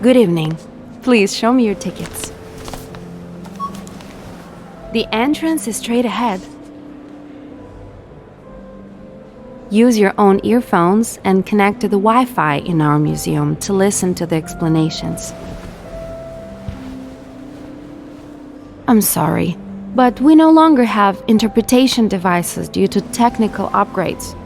Good evening. Please show me your tickets. The entrance is straight ahead. Use your own earphones and connect to the Wi-Fi in our museum to listen to the explanations. I'm sorry, but we no longer have interpretation devices due to technical upgrades.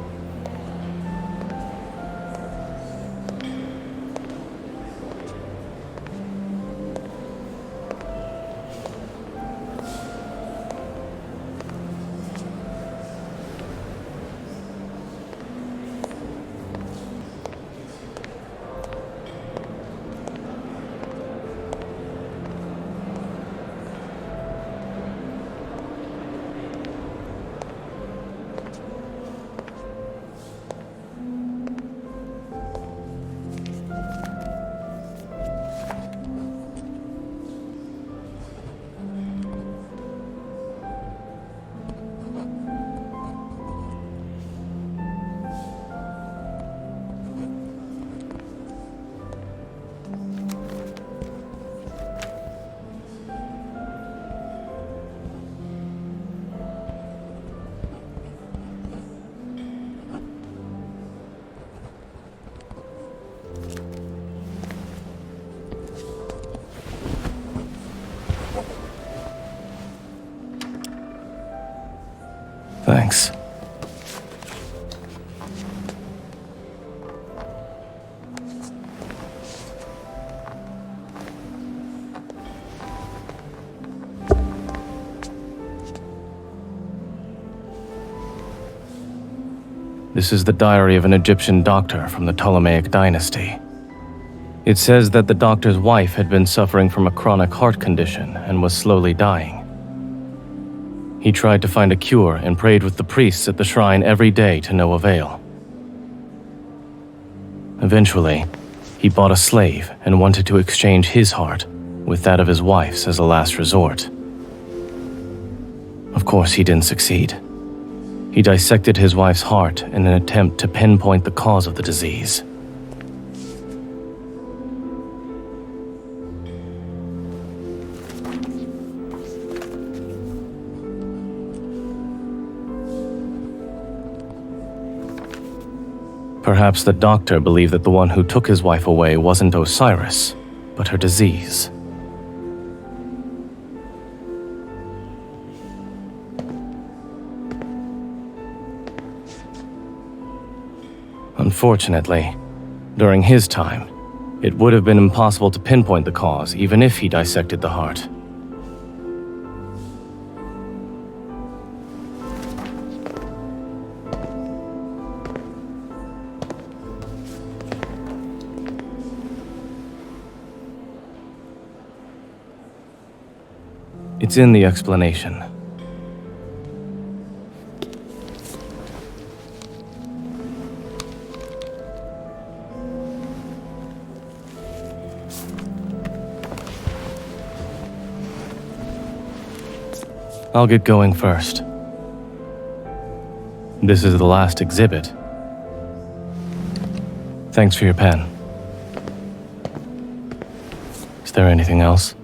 Thanks. This is the diary of an Egyptian doctor from the Ptolemaic dynasty. It says that the doctor's wife had been suffering from a chronic heart condition and was slowly dying. He tried to find a cure and prayed with the priests at the shrine every day to no avail. Eventually, he bought a slave and wanted to exchange his heart with that of his wife's as a last resort. Of course, he didn't succeed. He dissected his wife's heart in an attempt to pinpoint the cause of the disease. Perhaps the doctor believed that the one who took his wife away wasn't Osiris, but her disease. Unfortunately, during his time, it would have been impossible to pinpoint the cause even if he dissected the heart. It's in the explanation. I'll get going first. This is the last exhibit. Thanks for your pen. Is there anything else?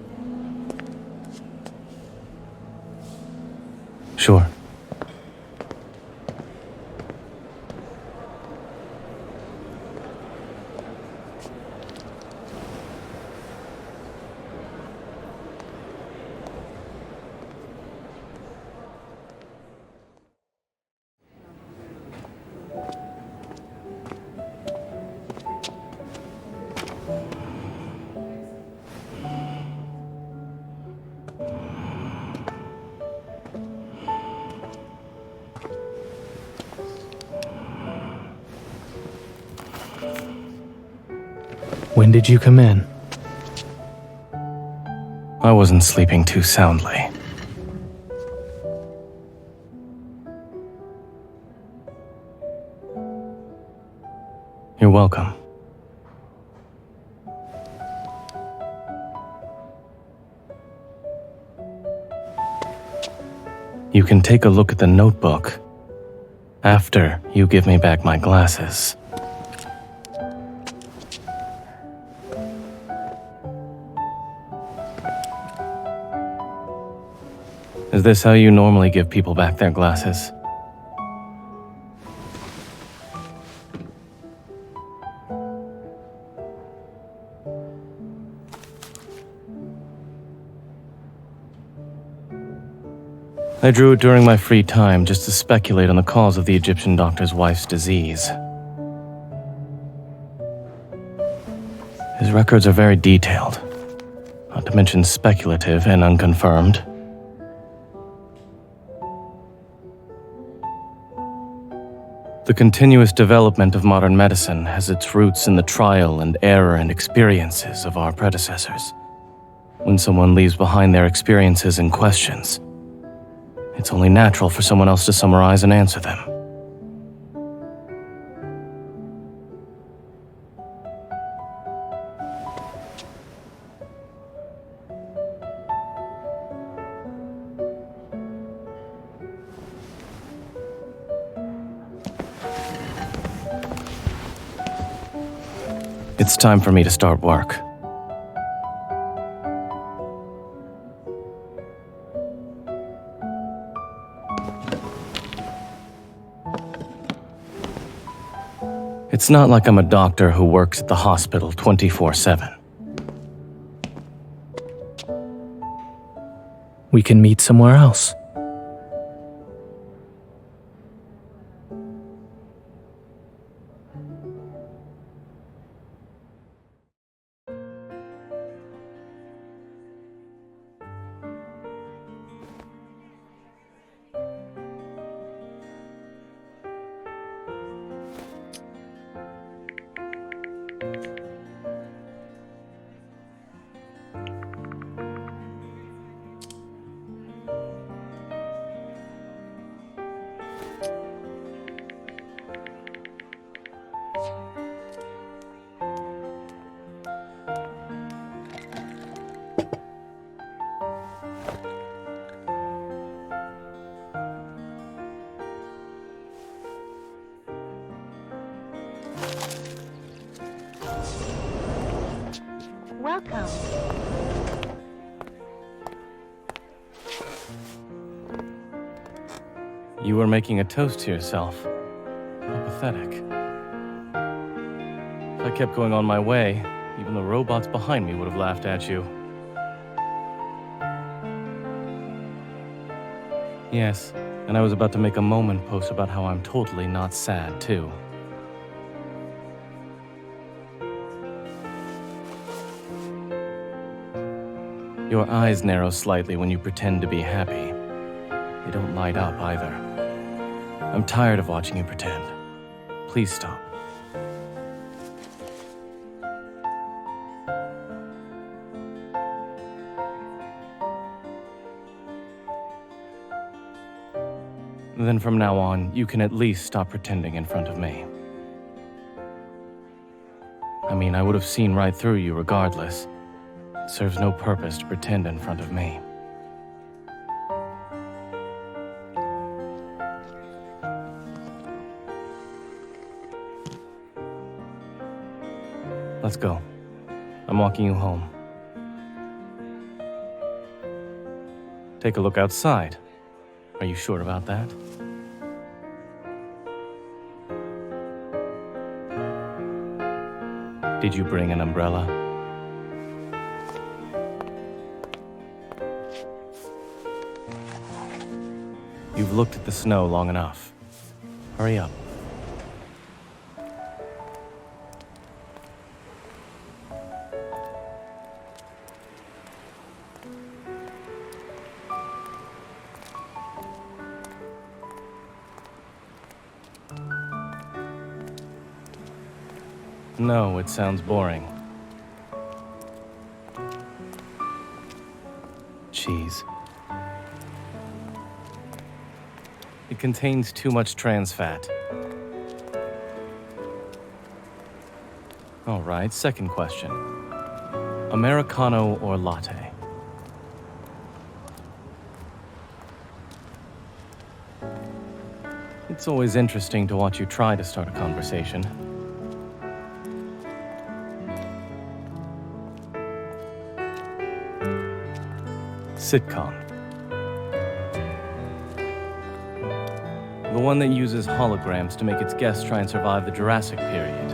Sure. When did you come in? I wasn't sleeping too soundly. You're welcome. You can take a look at the notebook after you give me back my glasses. Is this how you normally give people back their glasses? I drew it during my free time just to speculate on the cause of the Egyptian doctor's wife's disease. His records are very detailed, not to mention speculative and unconfirmed. The continuous development of modern medicine has its roots in the trial and error and experiences of our predecessors. When someone leaves behind their experiences and questions, it's only natural for someone else to summarize and answer them. It's time for me to start work. It's not like I'm a doctor who works at the hospital 24/7. We can meet somewhere else. Welcome. You were making a toast to yourself. How pathetic. If I kept going on my way, even the robots behind me would have laughed at you. Yes, and I was about to make a moment post about how I'm totally not sad, too. Your eyes narrow slightly when you pretend to be happy. They don't light up either. I'm tired of watching you pretend. Please stop. Then from now on, you can at least stop pretending in front of me. I mean, I would have seen right through you regardless. It serves no purpose to pretend in front of me. Let's go. I'm walking you home. Take a look outside. Are you sure about that? Did you bring an umbrella? You've looked at the snow long enough. Hurry up. No, it sounds boring. Cheese. It contains too much trans fat. All right, second question. Americano or latte? It's always interesting to watch you try to start a conversation. Sitcom. The one that uses holograms to make its guests try and survive the Jurassic period.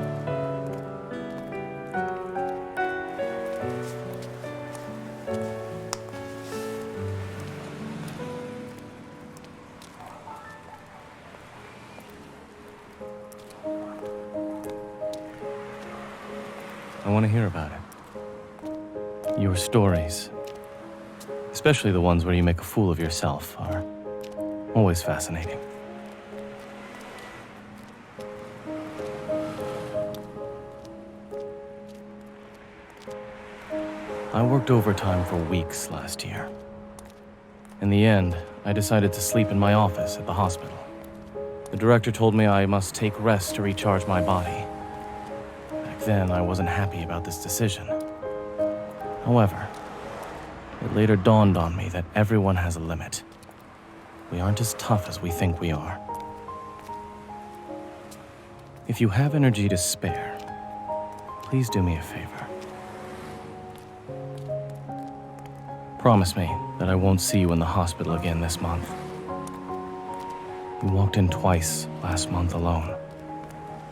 I want to hear about it. Your stories, especially the ones where you make a fool of yourself, are always fascinating. I worked overtime for weeks last year. In the end, I decided to sleep in my office at the hospital. The director told me I must take rest to recharge my body. Back then, I wasn't happy about this decision. However, it later dawned on me that everyone has a limit. We aren't as tough as we think we are. If you have energy to spare, please do me a favor. Promise me that I won't see you in the hospital again this month. You walked in twice last month alone.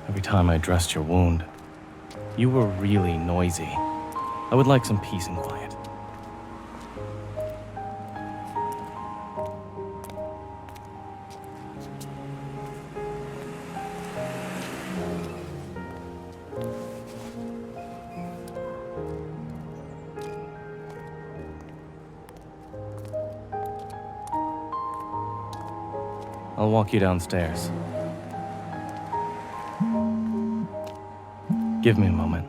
Every time I dressed your wound, you were really noisy. I would like some peace and quiet. I'll walk you downstairs. Give me a moment.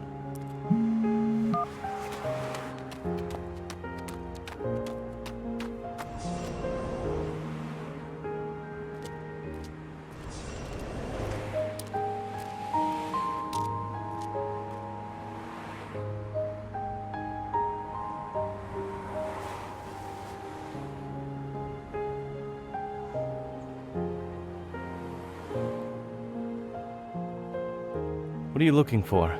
What are you looking for?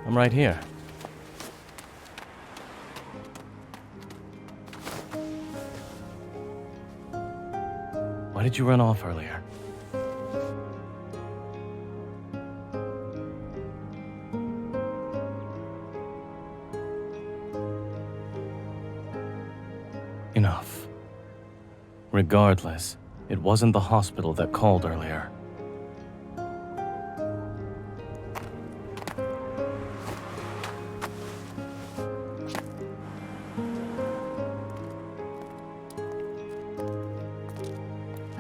I'm right here. Why did you run off earlier? Enough. Regardless, it wasn't the hospital that called earlier.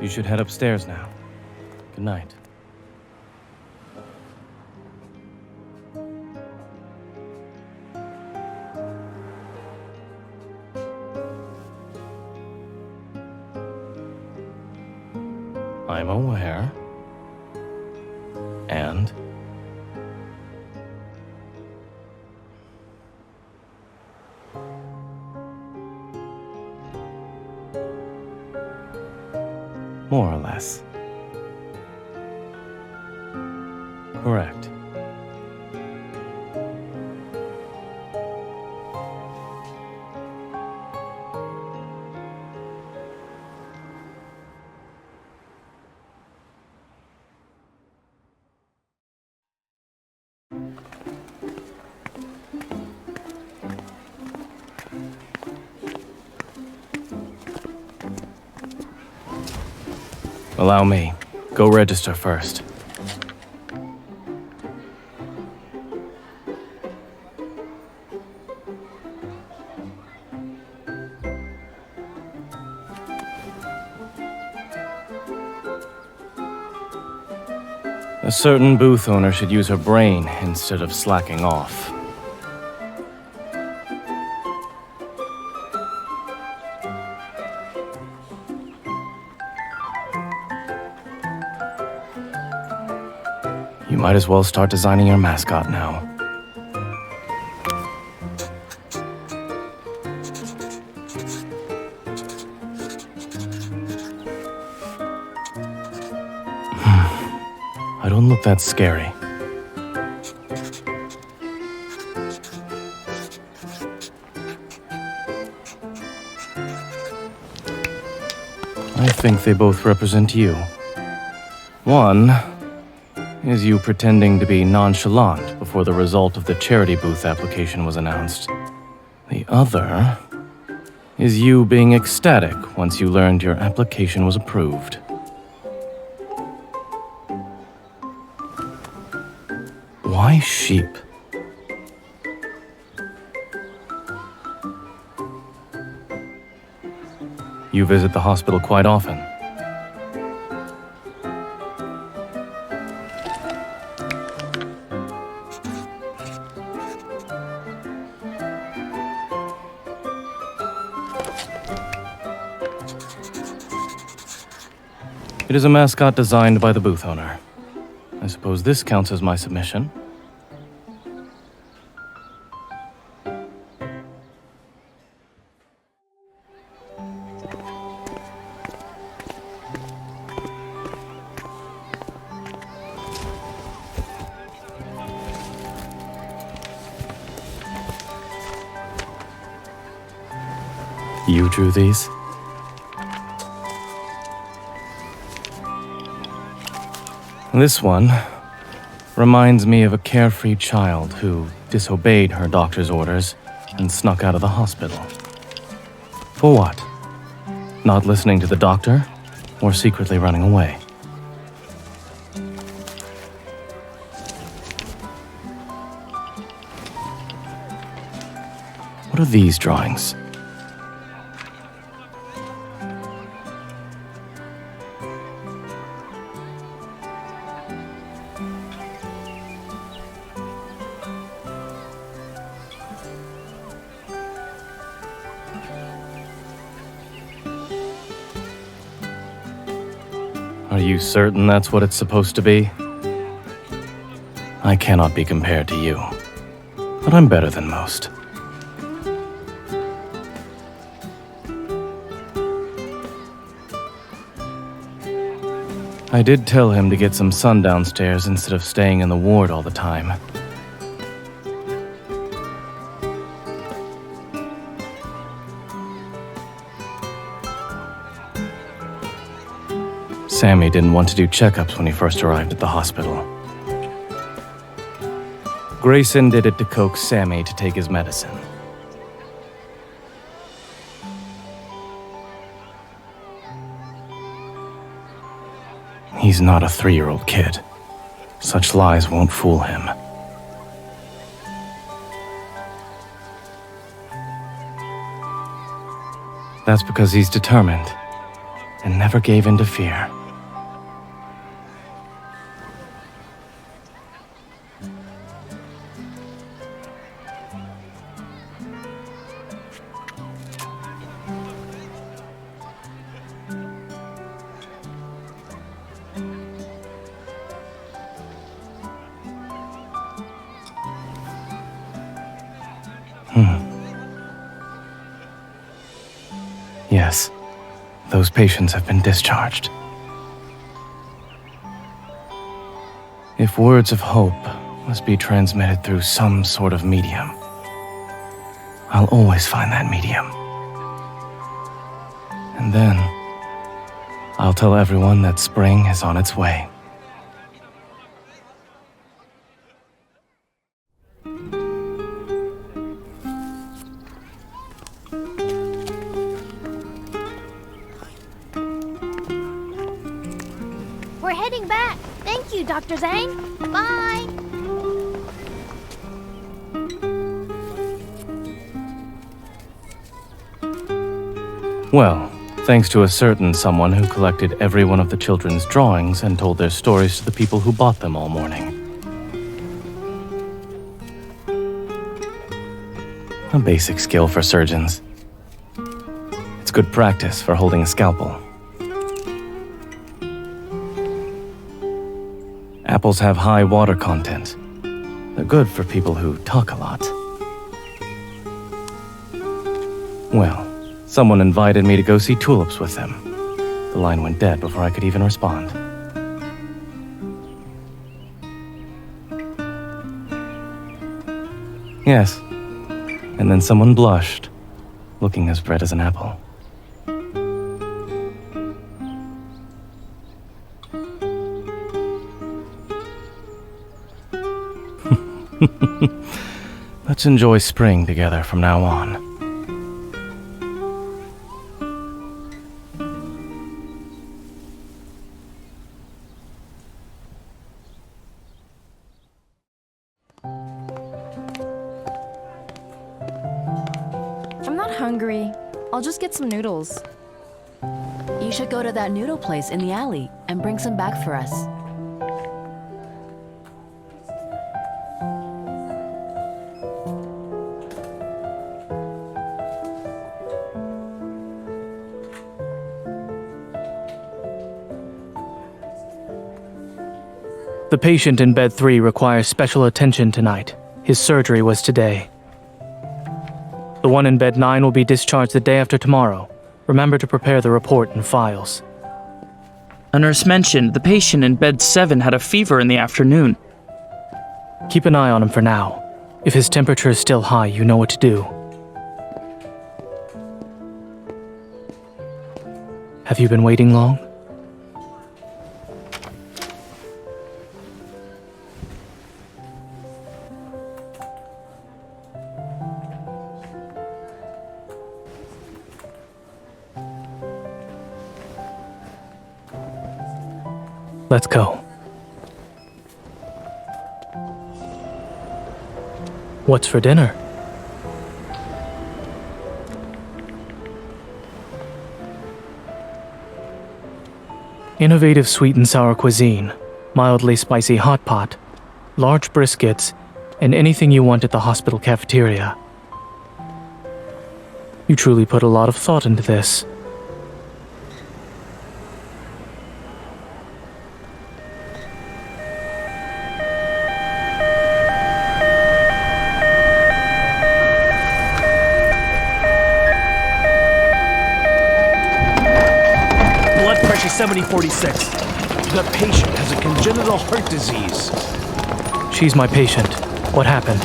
You should head upstairs now. Good night. I'm aware. And? More or less. Correct. Allow me. Go register first. A certain booth owner should use her brain instead of slacking off. You might as well start designing your mascot now. I don't look that scary. I think they both represent you. One is you pretending to be nonchalant before the result of the charity booth application was announced. The other is you being ecstatic once you learned your application was approved. Why sheep? You visit the hospital quite often. It is a mascot designed by the booth owner. I suppose this counts as my submission. You drew these? This one reminds me of a carefree child who disobeyed her doctor's orders and snuck out of the hospital. For what? Not listening to the doctor or secretly running away? What are these drawings? Are you certain that's what it's supposed to be? I cannot be compared to you, but I'm better than most. I did tell him to get some sun downstairs instead of staying in the ward all the time. Sammy didn't want to do checkups when he first arrived at the hospital. Grayson did it to coax Sammy to take his medicine. He's not a 3-year-old kid. Such lies won't fool him. That's because he's determined and never gave in to fear. Yes, those patients have been discharged. If words of hope must be transmitted through some sort of medium, I'll always find that medium. And then, I'll tell everyone that spring is on its way. We're heading back. Thank you, Dr. Zayne. Bye. Well, thanks to a certain someone who collected every one of the children's drawings and told their stories to the people who bought them all morning. A basic skill for surgeons. It's good practice for holding a scalpel. Apples have high water content. They're good for people who talk a lot. Well, someone invited me to go see tulips with them. The line went dead before I could even respond. Yes. And then someone blushed, looking as red as an apple. Let's enjoy spring together from now on. I'm not hungry. I'll just get some noodles. You should go to that noodle place in the alley and bring some back for us. The patient in bed 3 requires special attention tonight. His surgery was today. The one in bed 9 will be discharged the day after tomorrow. Remember to prepare the report and files. A nurse mentioned the patient in bed 7 had a fever in the afternoon. Keep an eye on him for now. If his temperature is still high, you know what to do. Have you been waiting long? Let's go. What's for dinner? Innovative sweet and sour cuisine, mildly spicy hot pot, large briskets, and anything you want at the hospital cafeteria. You truly put a lot of thought into this. Blood pressure 70/46. The patient has a congenital heart disease. She's my patient. What happened?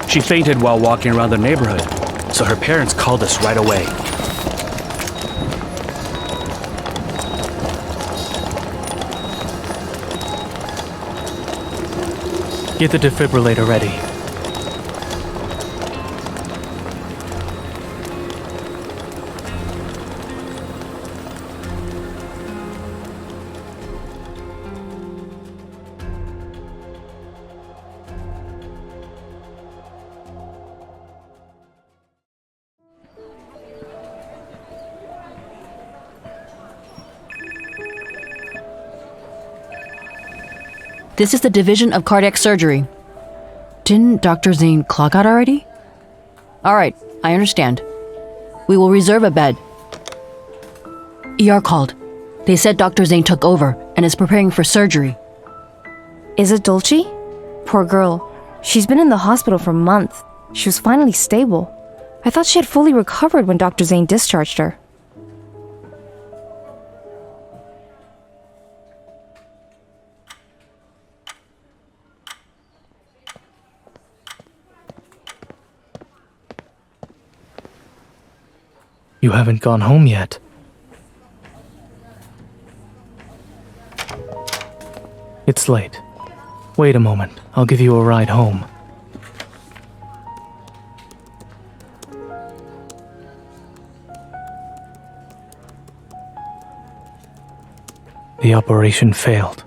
She fainted while walking around the neighborhood, so her parents called us right away. Get the defibrillator ready. This is the Division of Cardiac Surgery. Didn't Dr. Zayne clock out already? Alright, I understand. We will reserve a bed. ER called. They said Dr. Zayne took over and is preparing for surgery. Is it Dulce? Poor girl. She's been in the hospital for months. She was finally stable. I thought she had fully recovered when Dr. Zayne discharged her. You haven't gone home yet. It's late. Wait a moment. I'll give you a ride home. The operation failed.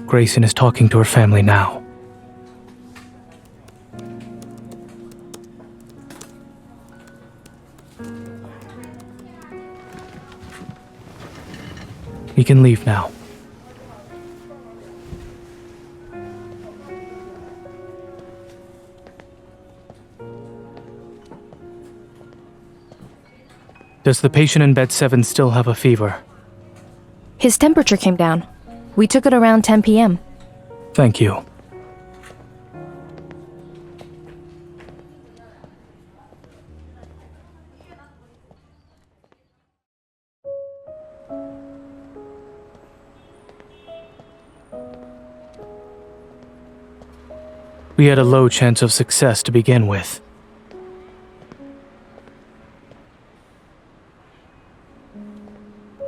Grayson is talking to her family now. We can leave now. Does the patient in bed 7 still have a fever? His temperature came down. We took it around 10 p.m. Thank you. We had a low chance of success to begin with.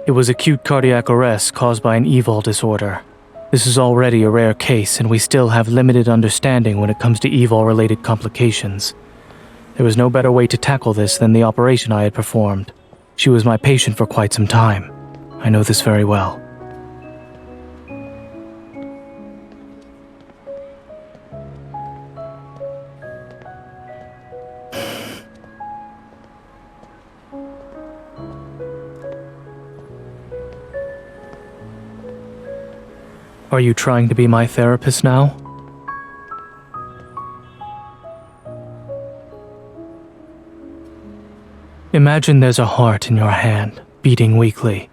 It was acute cardiac arrest caused by an EVOL disorder. This is already a rare case, and we still have limited understanding when it comes to evil-related complications. There was no better way to tackle this than the operation I had performed. She was my patient for quite some time. I know this very well. Are you trying to be my therapist now? Imagine there's a heart in your hand, beating weakly.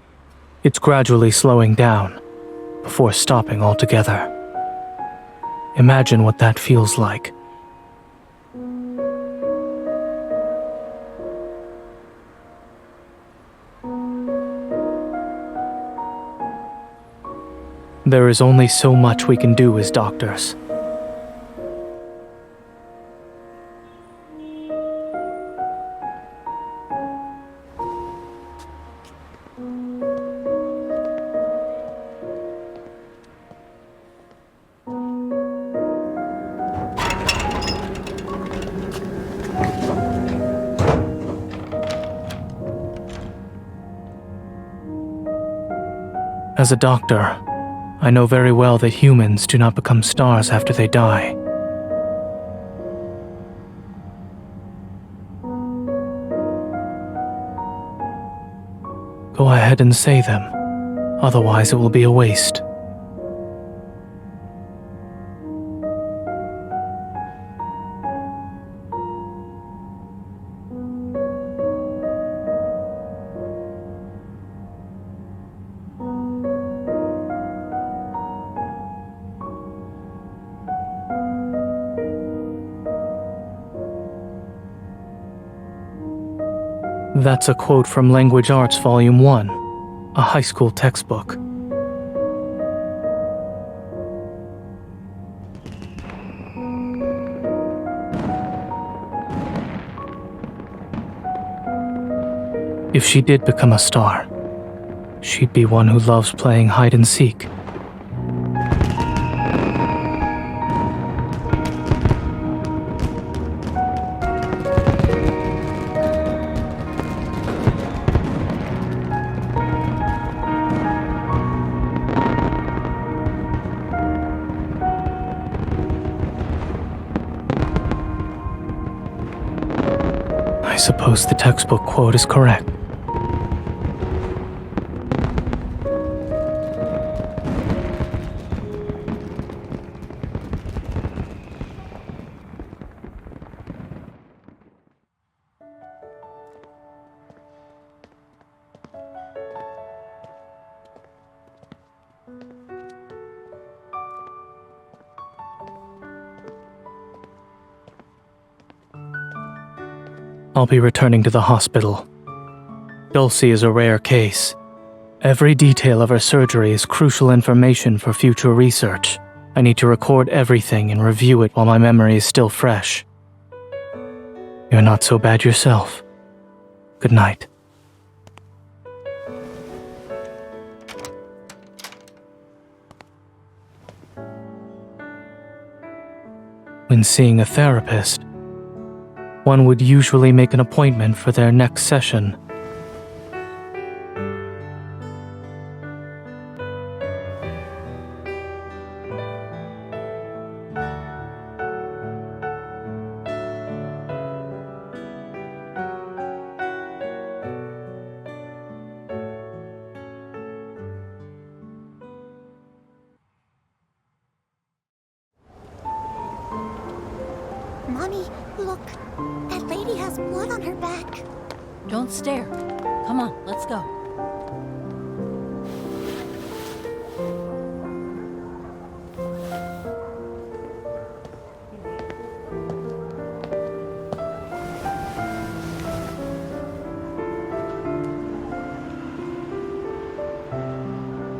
It's gradually slowing down, before stopping altogether. Imagine what that feels like. There is only so much we can do as doctors. As a doctor, I know very well that humans do not become stars after they die. Go ahead and say them, otherwise it will be a waste. That's a quote from Language Arts Volume 1, a high school textbook. If she did become a star, she'd be one who loves playing hide and seek. I suppose the textbook quote is correct. I'll be returning to the hospital. Dulcie is a rare case. Every detail of her surgery is crucial information for future research. I need to record everything and review it while my memory is still fresh. You're not so bad yourself. Good night. When seeing a therapist, one would usually make an appointment for their next session. Mommy, look. That lady has blood on her back. Don't stare. Come on, let's go.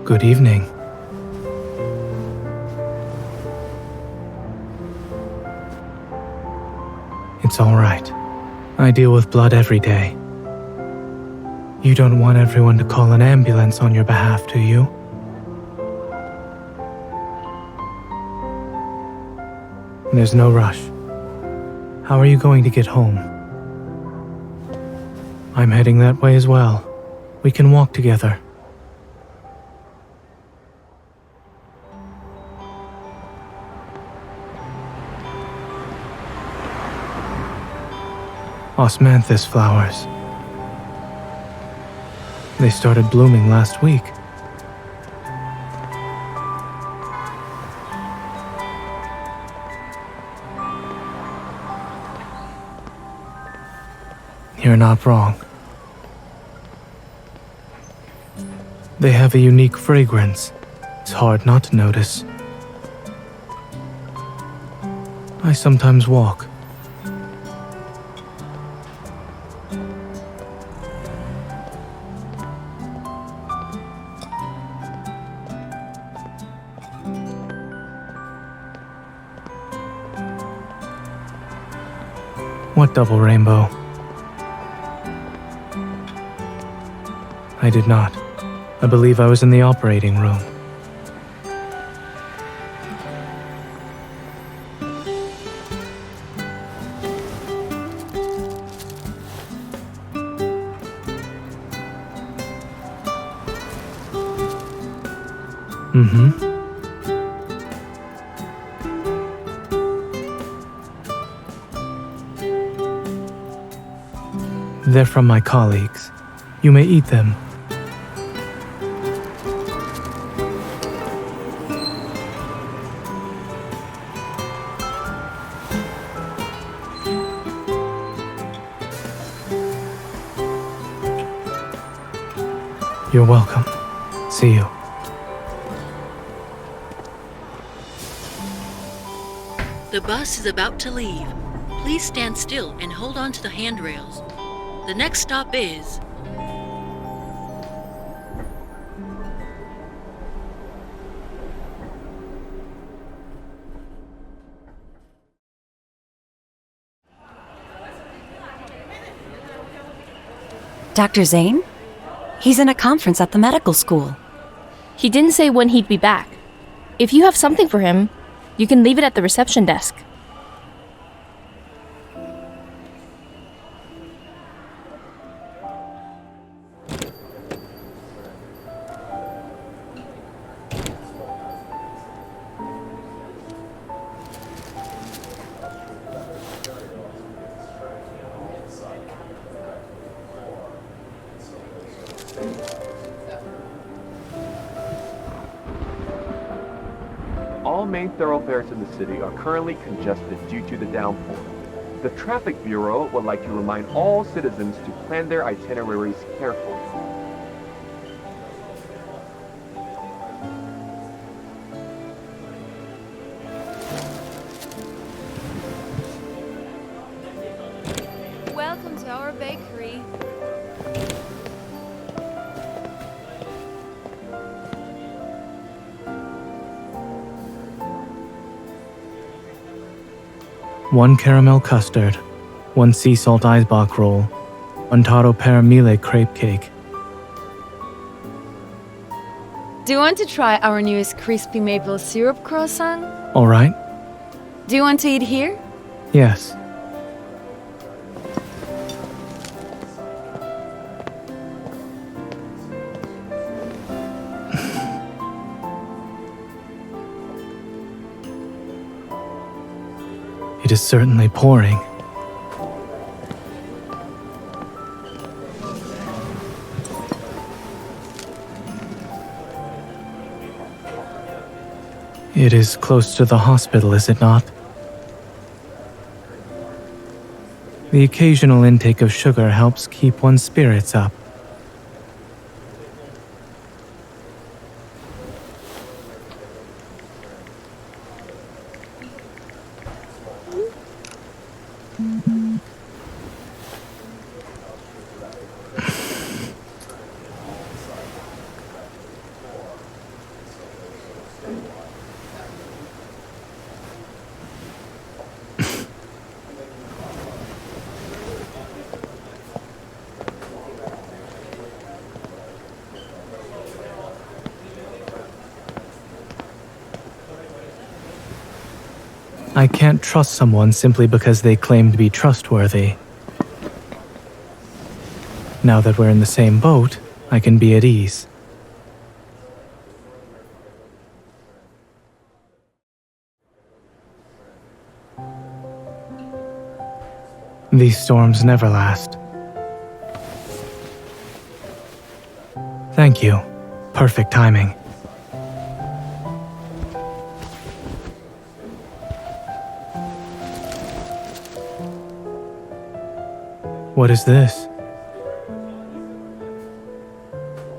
Good evening. It's all right. I deal with blood every day. You don't want everyone to call an ambulance on your behalf, do you? There's no rush. How are you going to get home? I'm heading that way as well. We can walk together. Osmanthus flowers. They started blooming last week. You're not wrong. They have a unique fragrance. It's hard not to notice. I sometimes walk. What double rainbow? I did not. I believe I was in the operating room. They're from my colleagues. You may eat them. You're welcome. See you. The bus is about to leave. Please stand still and hold on to the handrails. The next stop is... Dr. Zayne? He's in a conference at the medical school. He didn't say when he'd be back. If you have something for him, you can leave it at the reception desk. All main thoroughfares in the city are currently congested due to the downpour. The Traffic Bureau would like to remind all citizens to plan their itineraries carefully. Welcome to our bakery. One caramel custard, one sea salt Eisbach roll, one taro pear crepe cake. Do you want to try our newest crispy maple syrup croissant? All right? Do you want to eat here? Yes. It is certainly pouring. It is close to the hospital, is it not? The occasional intake of sugar helps keep one's spirits up. I can't trust someone simply because they claim to be trustworthy. Now that we're in the same boat, I can be at ease. These storms never last. Thank you. Perfect timing. What is this?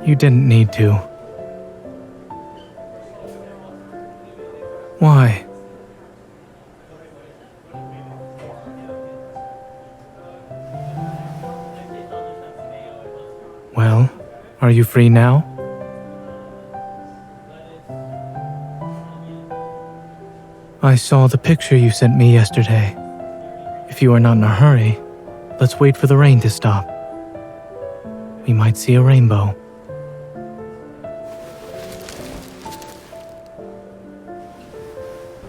You didn't need to. Why? Well, are you free now? I saw the picture you sent me yesterday. If you are not in a hurry, let's wait for the rain to stop. We might see a rainbow.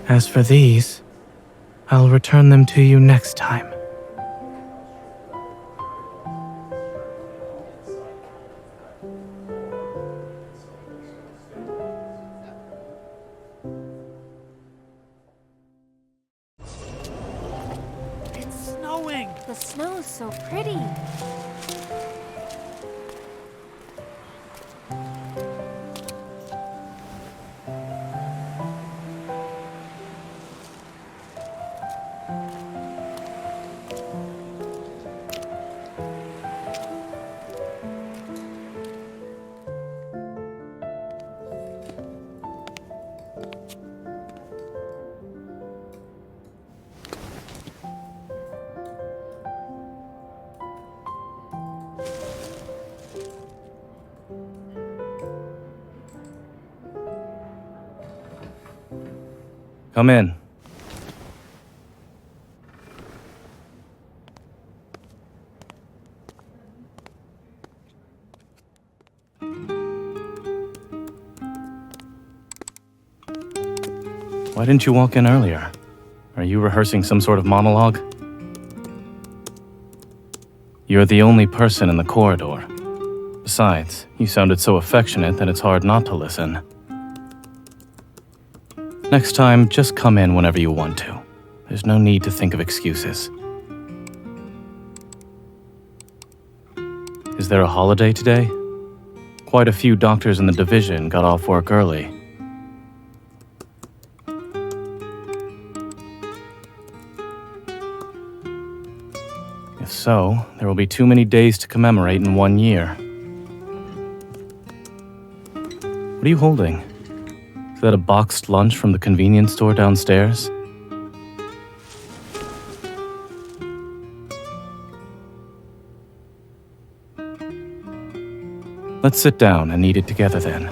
As for these, I'll return them to you next time. It's snowing! The snow's so pretty. Come in. Why didn't you walk in earlier? Are you rehearsing some sort of monologue? You're the only person in the corridor. Besides, you sounded so affectionate that it's hard not to listen. Next time, just come in whenever you want to. There's no need to think of excuses. Is there a holiday today? Quite a few doctors in the division got off work early. If so, there will be too many days to commemorate in 1 year. What are you holding? Is that a boxed lunch from the convenience store downstairs? Let's sit down and eat it together then.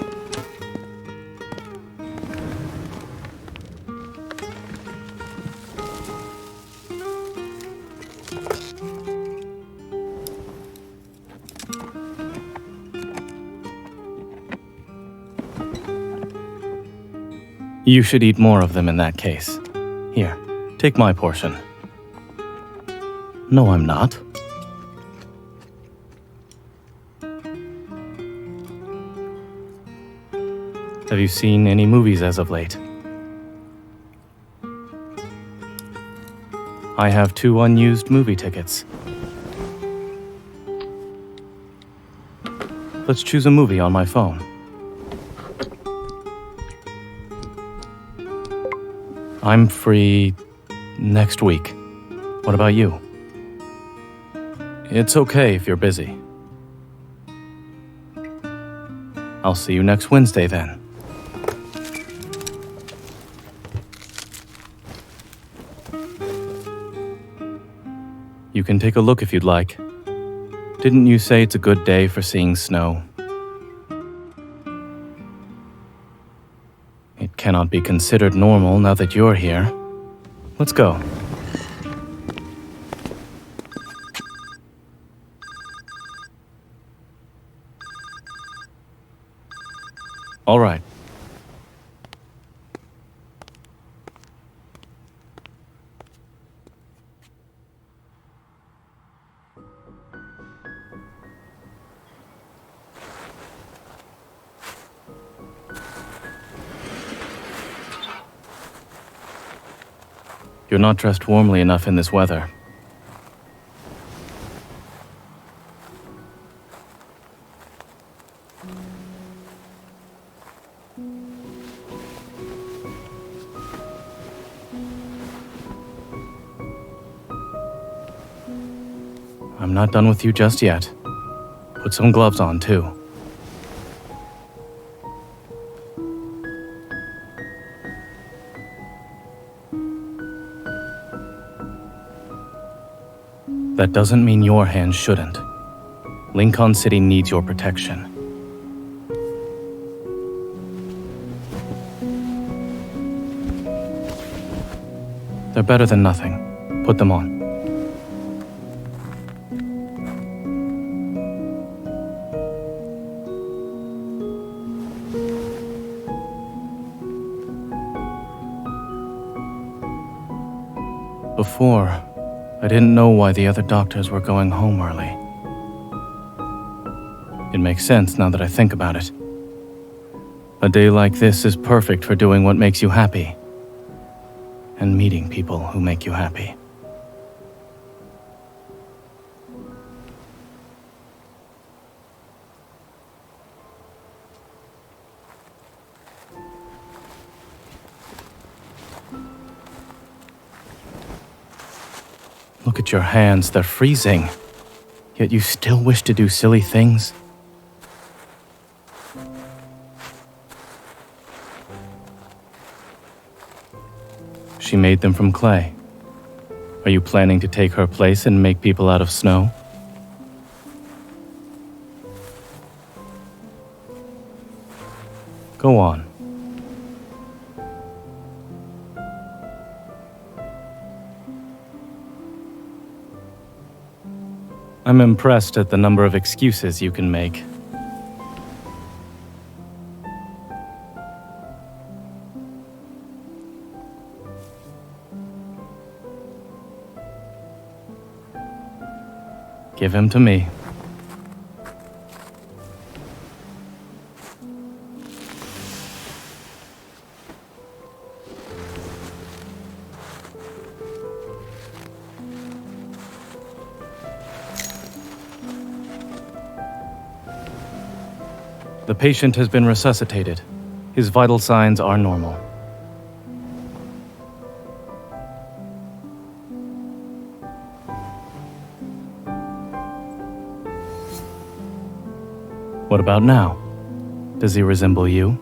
You should eat more of them in that case. Here, take my portion. No, I'm not. Have you seen any movies as of late? I have 2 unused movie tickets. Let's choose a movie on my phone. I'm free next week. What about you? It's okay if you're busy. I'll see you next Wednesday then. You can take a look if you'd like. Didn't you say it's a good day for seeing snow? It cannot be considered normal now that you're here. Let's go. All right. You're not dressed warmly enough in this weather. I'm not done with you just yet. Put some gloves on, too. That doesn't mean your hands shouldn't. Lincoln City needs your protection. They're better than nothing. Put them on. Before, I didn't know why the other doctors were going home early. It makes sense now that I think about it. A day like this is perfect for doing what makes you happy, and meeting people who make you happy. Look at your hands, they're freezing. Yet you still wish to do silly things? She made them from clay. Are you planning to take her place and make people out of snow? Go on. I'm impressed at the number of excuses you can make. Give him to me. The patient has been resuscitated. His vital signs are normal. What about now? Does he resemble you?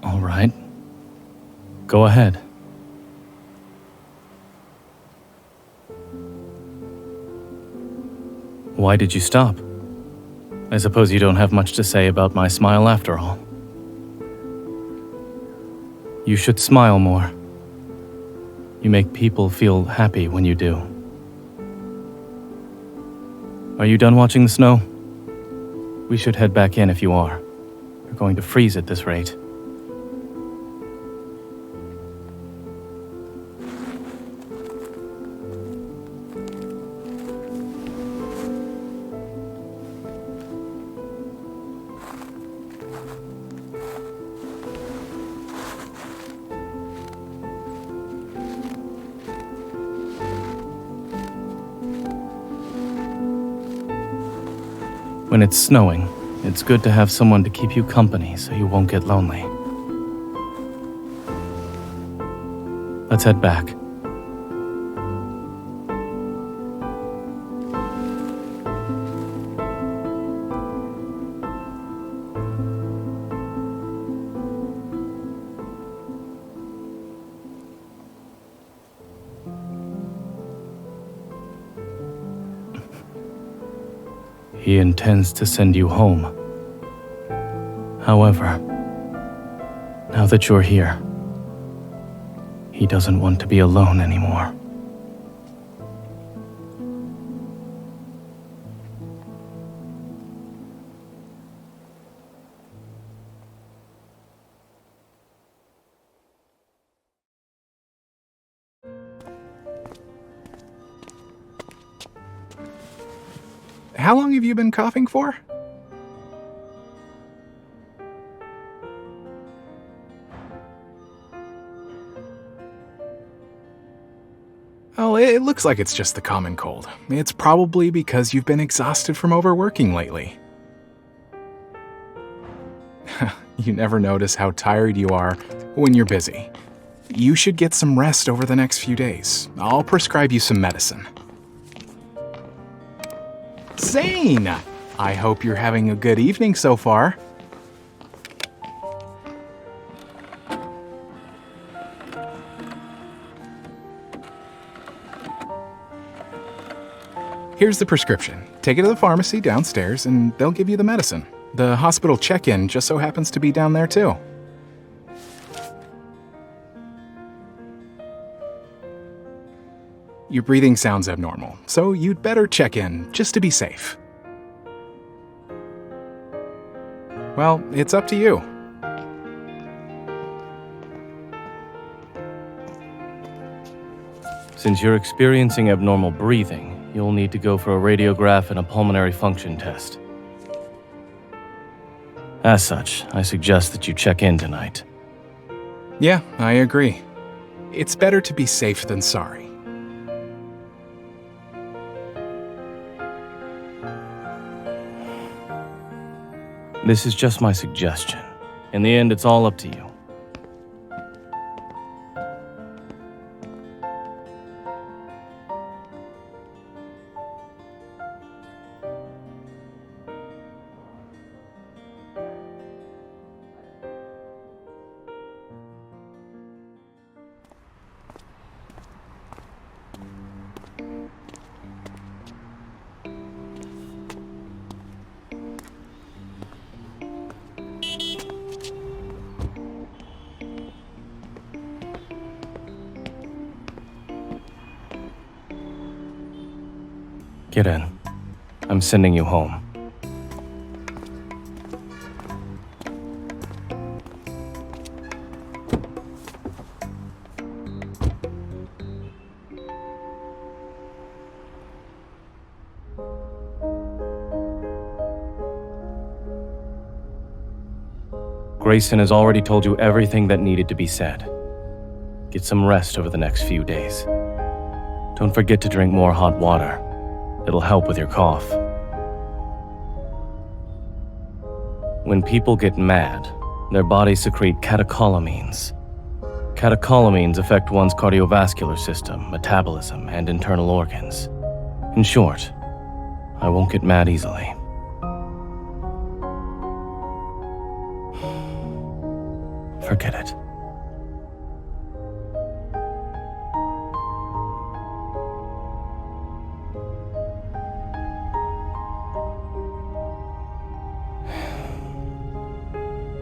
All right. Go ahead. Why did you stop? I suppose you don't have much to say about my smile after all. You should smile more. You make people feel happy when you do. Are you done watching the snow? We should head back in if you are. You're going to freeze at this rate. When it's snowing, it's good to have someone to keep you company so you won't get lonely. Let's head back. He intends to send you home. However, now that you're here, he doesn't want to be alone anymore. How long have you been coughing for? Oh, it looks like it's just the common cold. It's probably because you've been exhausted from overworking lately. You never notice how tired you are when you're busy. You should get some rest over the next few days. I'll prescribe you some medicine. Zayne! I hope you're having a good evening so far. Here's the prescription. Take it to the pharmacy downstairs and they'll give you the medicine. The hospital check-in just so happens to be down there too. Your breathing sounds abnormal, so you'd better check in just to be safe. Well, it's up to you. Since you're experiencing abnormal breathing, you'll need to go for a radiograph and a pulmonary function test. As such, I suggest that you check in tonight. Yeah, I agree. It's better to be safe than sorry. This is just my suggestion. In the end, it's all up to you. Get in. I'm sending you home. Grayson has already told you everything that needed to be said. Get some rest over the next few days. Don't forget to drink more hot water. It'll help with your cough. When people get mad, their bodies secrete catecholamines. Catecholamines affect one's cardiovascular system, metabolism, and internal organs. In short, I won't get mad easily. Forget it.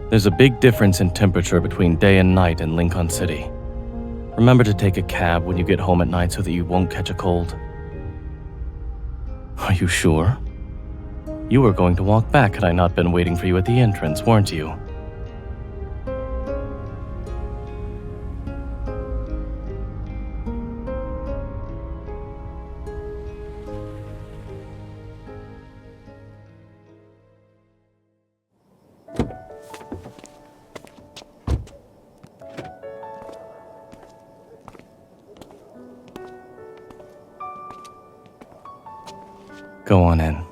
There's a big difference in temperature between day and night in Lincoln City. Remember to take a cab when you get home at night so that you won't catch a cold. Are you sure? You were going to walk back had I not been waiting for you at the entrance, weren't you? Go on in.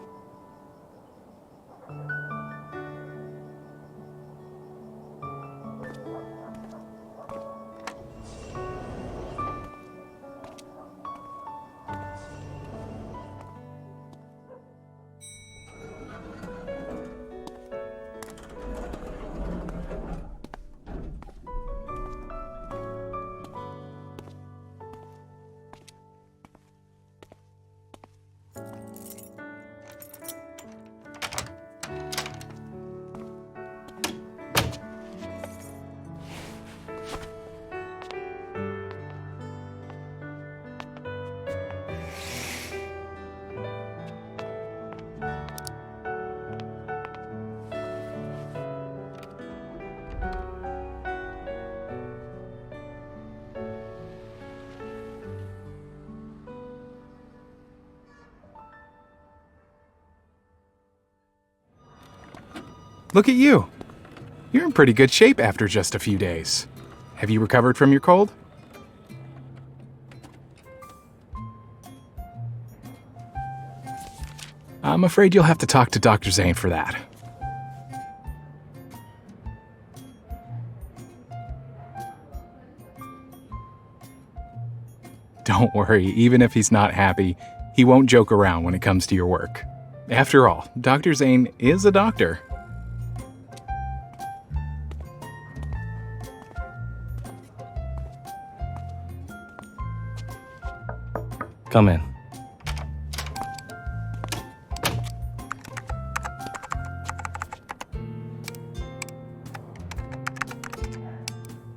Look at you. You're in pretty good shape after just a few days. Have you recovered from your cold? I'm afraid you'll have to talk to Dr. Zayne for that. Don't worry, even if he's not happy, he won't joke around when it comes to your work. After all, Dr. Zayne is a doctor. Come in.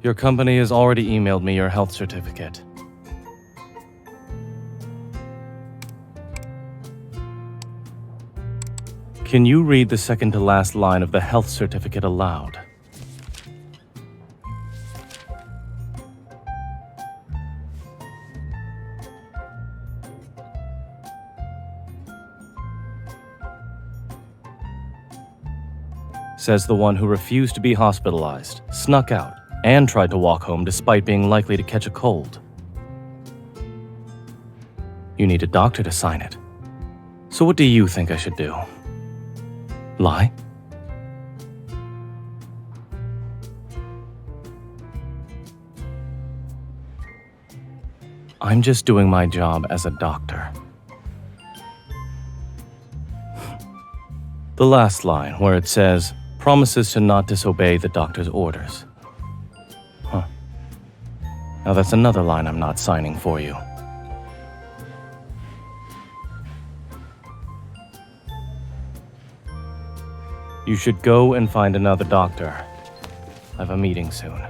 Your company has already emailed me your health certificate. Can you read the second to last line of the health certificate aloud? Says the one who refused to be hospitalized, snuck out, and tried to walk home despite being likely to catch a cold. You need a doctor to sign it. So what do you think I should do? Lie? I'm just doing my job as a doctor. The last line, where it says, promises to not disobey the doctor's orders. Huh. Now that's another line I'm not signing for you. You should go and find another doctor. I have a meeting soon.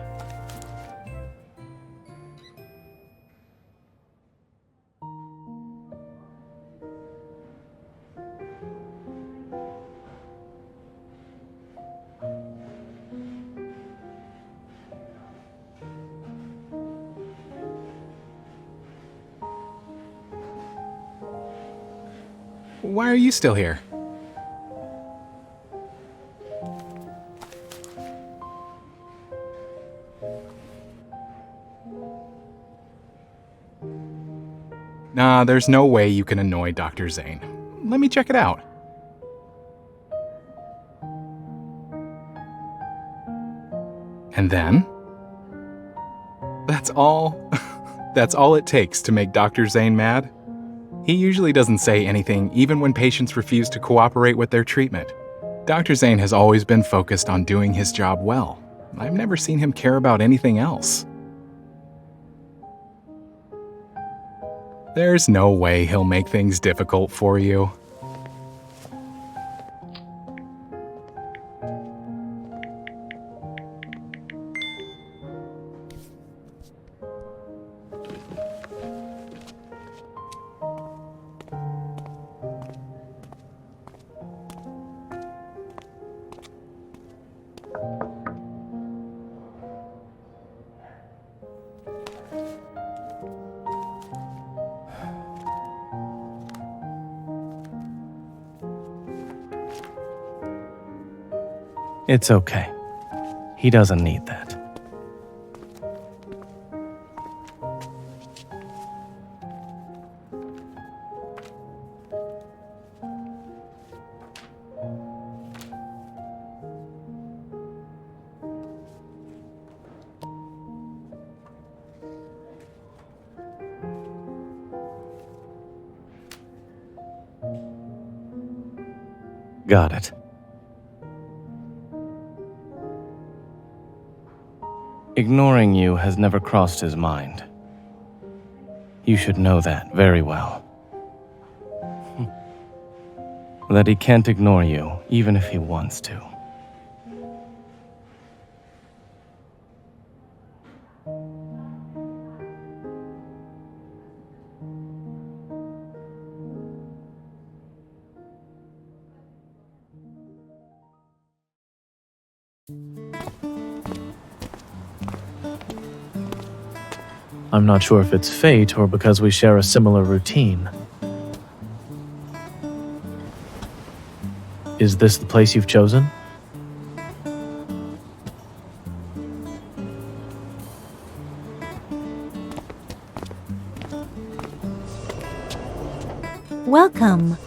Why are you still here? Nah, there's no way you can annoy Dr. Zayne. Let me check it out. And then? That's all? That's all it takes to make Dr. Zayne mad? He usually doesn't say anything even when patients refuse to cooperate with their treatment. Dr. Zayne has always been focused on doing his job well. I've never seen him care about anything else. There's no way he'll make things difficult for you. It's okay. He doesn't need that. Got it. Ignoring you has never crossed his mind. You should know that very well. That he can't ignore you, even if he wants to. I'm not sure if it's fate or because we share a similar routine. Is this the place you've chosen? welcome.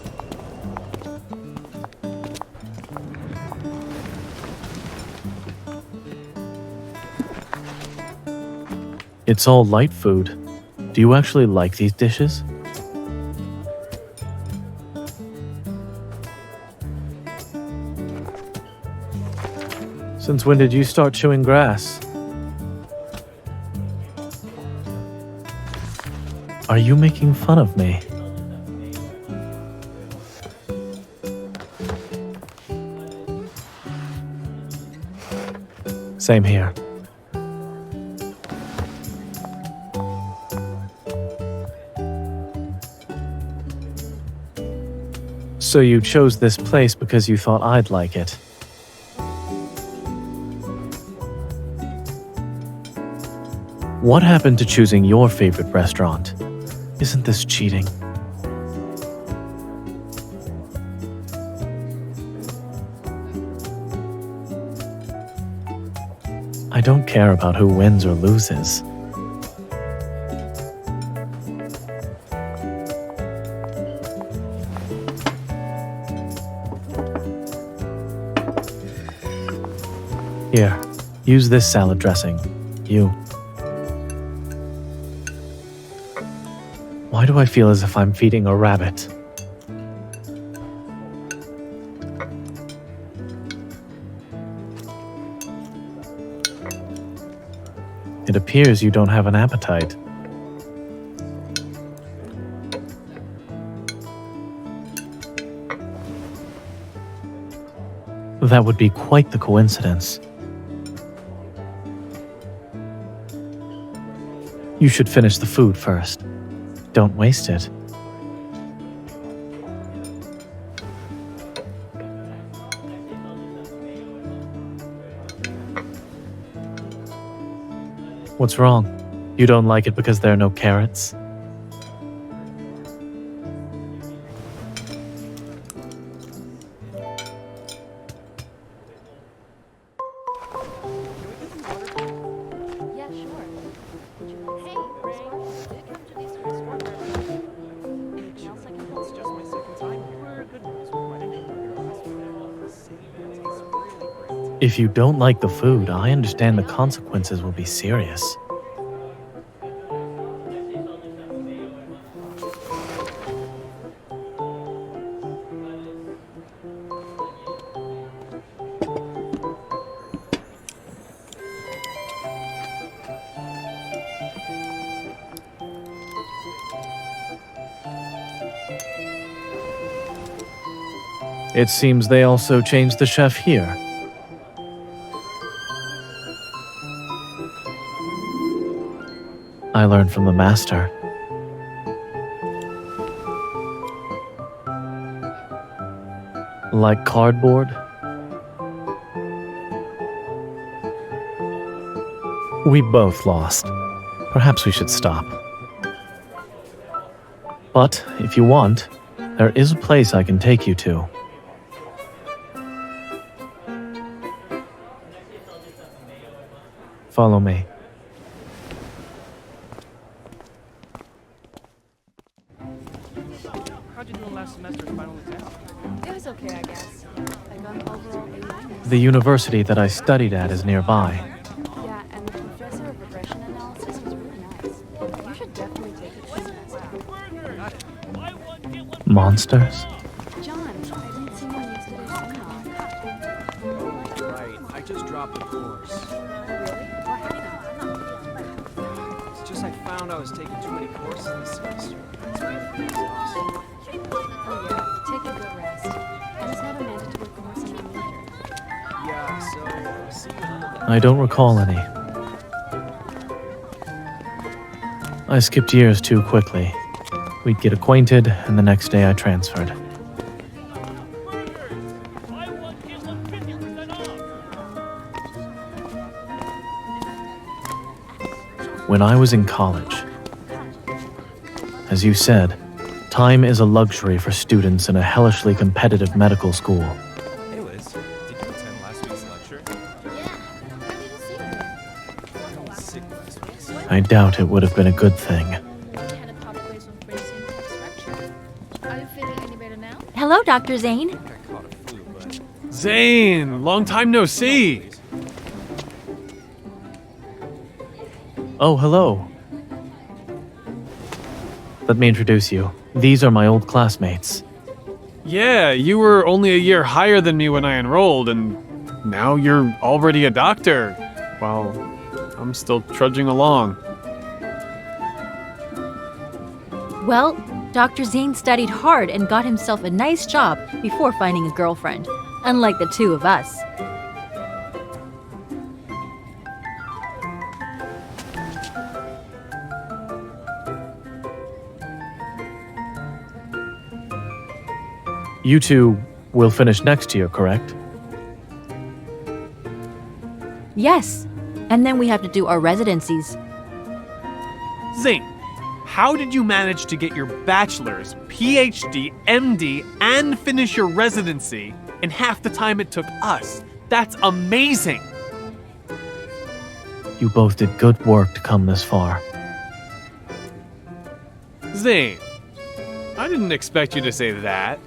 It's all light food. Do you actually like these dishes? Since when did you start chewing grass? Are you making fun of me? Same here. So you chose this place because you thought I'd like it. What happened to choosing your favorite restaurant? Isn't this cheating? I don't care about who wins or loses. Here, use this salad dressing. You. Why do I feel as if I'm feeding a rabbit? It appears you don't have an appetite. That would be quite the coincidence. You should finish the food first. Don't waste it. What's wrong? You don't like it because there are no carrots? If you don't like the food, I understand the consequences will be serious. It seems they also changed the chef here. I learned from the master. Like cardboard? We both lost. Perhaps we should stop. But if you want, there is a place I can take you to. Follow me. How'd you do in last semester's final exam? It was okay, I guess. I got an overall A-. The university that I studied at is nearby. Yeah, and the professor of regression analysis was really nice. You should definitely take it this semester. Monsters? John, I didn't see one yesterday's seminar. Right, I just dropped the course. Really? What happened? It's just I found I was taking too many courses this semester. It's really exhausting. Oh yeah, take a good rest. And it's not a mandatory course in your major. Yeah, so see you later. I don't recall any. I skipped years too quickly. We'd get acquainted, and the next day I transferred. When I was in college, as you said, time is a luxury for students in a hellishly competitive medical school. Hey Liz, did you attend last week's lecture? I was sick last week, so I doubt it would have been a good thing. Kind of pop quiz on phrasing and structure. Are you feeling Hello, Dr. Zayne. Zayne, long time no see. Oh, hello. Let me introduce you. These are my old classmates. Yeah, you were only a year higher than me when I enrolled, and now you're already a doctor. While I'm still trudging along. Well, Dr. Zayne studied hard and got himself a nice job before finding a girlfriend, unlike the two of us. You two will finish next year, correct? Yes, and then we have to do our residencies. Zayne, how did you manage to get your bachelor's, PhD, MD, and finish your residency in half the time it took us? That's amazing! You both did good work to come this far. Zayne, I didn't expect you to say that.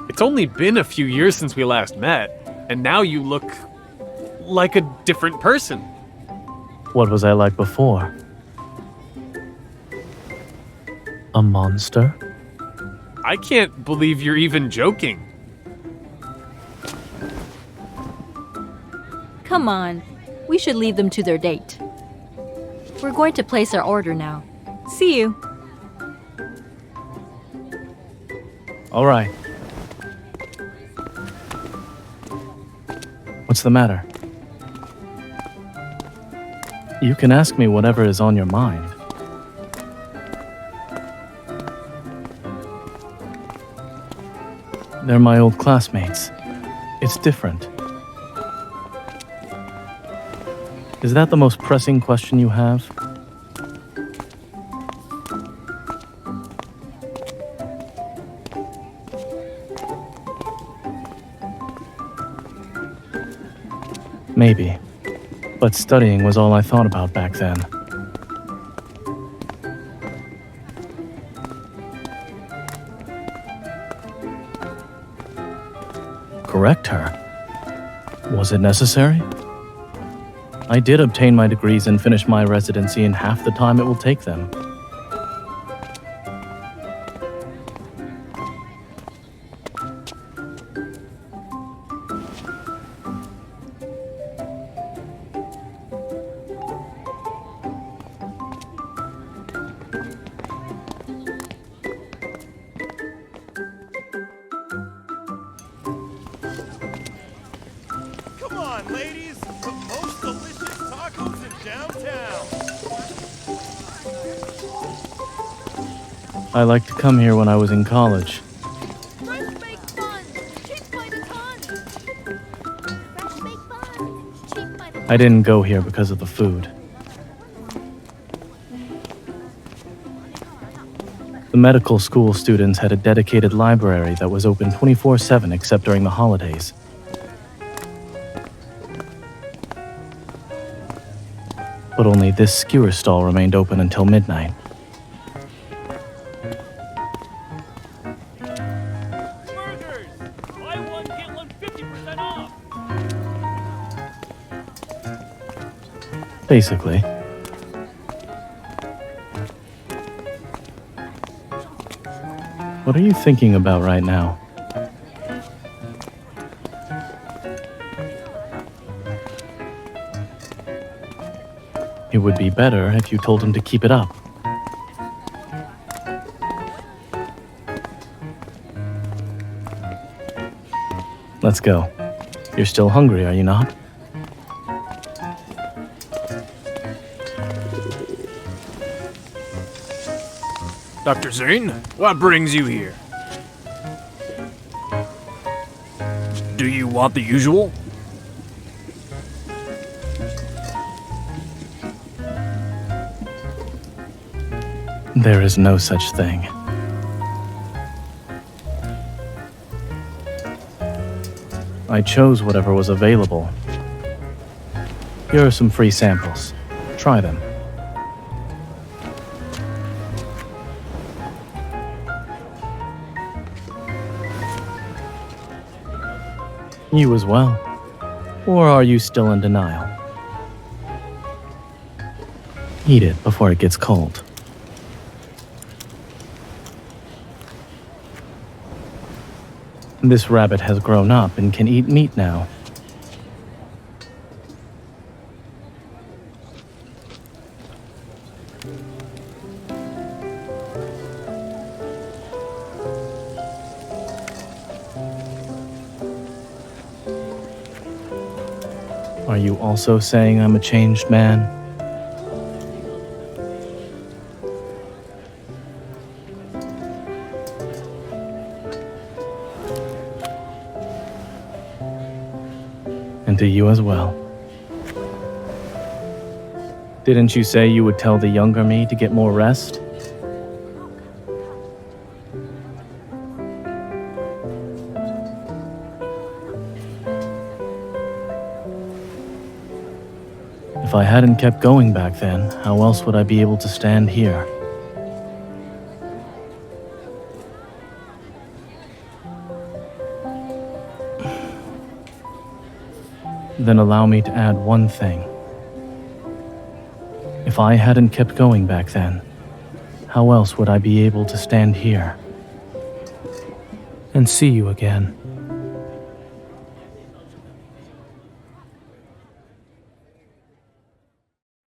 It's only been a few years since we last met, and now you look like a different person. What was I like before? A monster? I can't believe you're even joking. Come on, we should leave them to their date. We're going to place our order now. See you. All right. What's the matter? You can ask me whatever is on your mind. They're my old classmates. It's different. Is that the most pressing question you have? Maybe. But studying was all I thought about back then. Correct her? Was it necessary? I did obtain my degrees and finish my residency in half the time it will take them. Come on, ladies! The most delicious tacos in downtown! I liked to come here when I was in college. Fresh baked buns, cheap by the ton. Fresh baked buns, cheap by the ton. I didn't go here because of the food. The medical school students had a dedicated library that was open 24/7 except during the holidays. But only this skewer stall remained open until midnight. Burgers! Buy one, get one 50% off! Basically. What are you thinking about right now? It would be better if you told him to keep it up. Let's go. You're still hungry, are you not? Dr. Zayne, what brings you here? Do you want the usual? There is no such thing. I chose whatever was available. Here are some free samples. Try them. You as well. Or are you still in denial? Eat it before it gets cold. This rabbit has grown up and can eat meat now. Are you also saying I'm a changed man? And to you as well. Didn't you say you would tell the younger me to get more rest? If I hadn't kept going back then, how else would I be able to stand here? Then allow me to add one thing. If I hadn't kept going back then, how else would I be able to stand here and see you again?